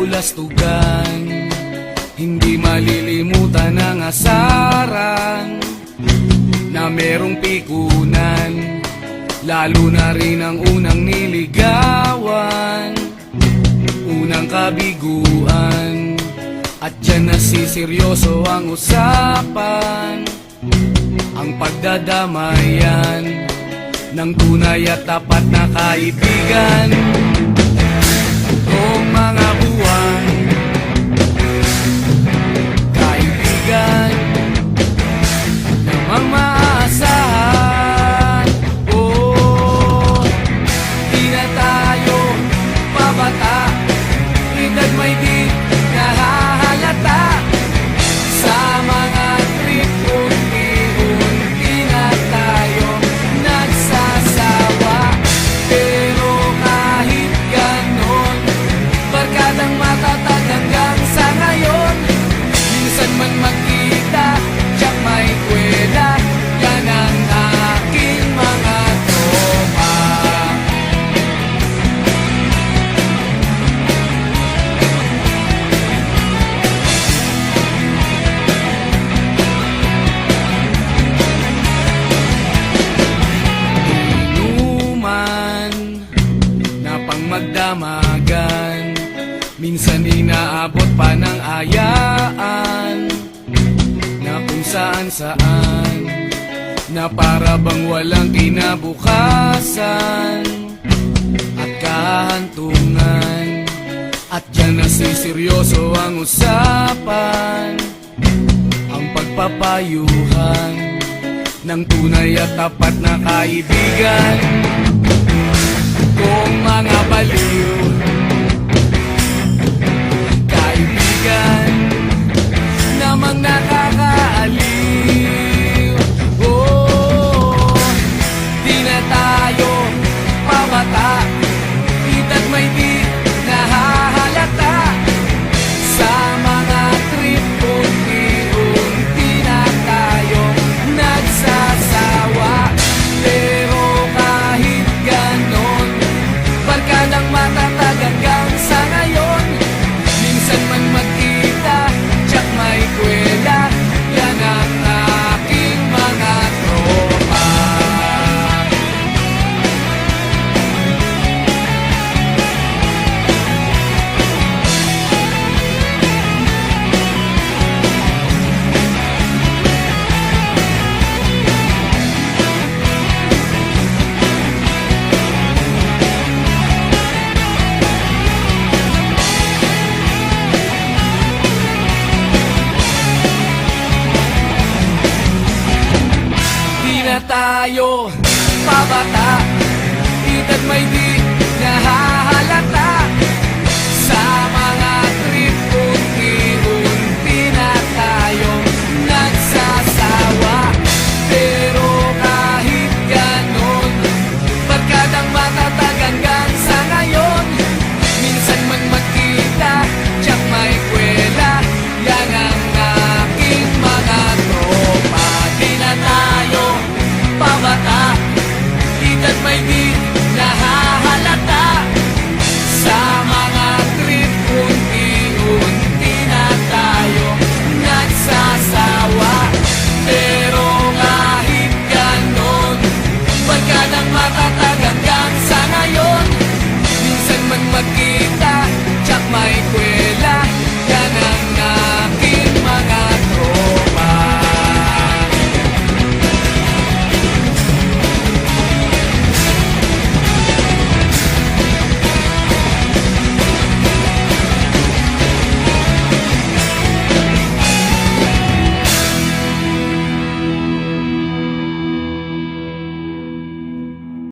lulastugan, hindi malilimutan ang asaran na merong pikunan, lalo na rin ang unang niligawan, unang kabiguan. At dyan nasiseryoso ang usapan, ang pagdadamayan ng tunay at tapat na kaibigan. Tatlong mga buwan, kaibigan namang maaasahan. Oh, di na tayo pabata, edad may di nahahalata. Sa mga trip unti-unti na tayo nagsasawa. Pero kahit ganon, barkadang matatag hanggang sa ngayon. Minsan man magkita, tiyak may kwela, yan ang aking mga tropa. Inuman na pang magdamagan, minsan inaabot pa ng ayaan, na kung saan-saan, na para bang walang kinabukasan at kahantungan. At dyan nasiseryoso ang usapan, ang pagpapayuhan ng tunay at tapat na kaibigan. Kung mga baliw, kaibigan namang nakakaaliw. Oh, di na tayo pabata, edad may di nahahalata. Sa mga trip unti-unti na tayo nagsasawa. Pero kahit ganon, barkadang matatag hanggang sa ngayon. Minsan man magkita, tiyak may kwela, yan ang aking mga tropa. Di na tayo pabata, edad may di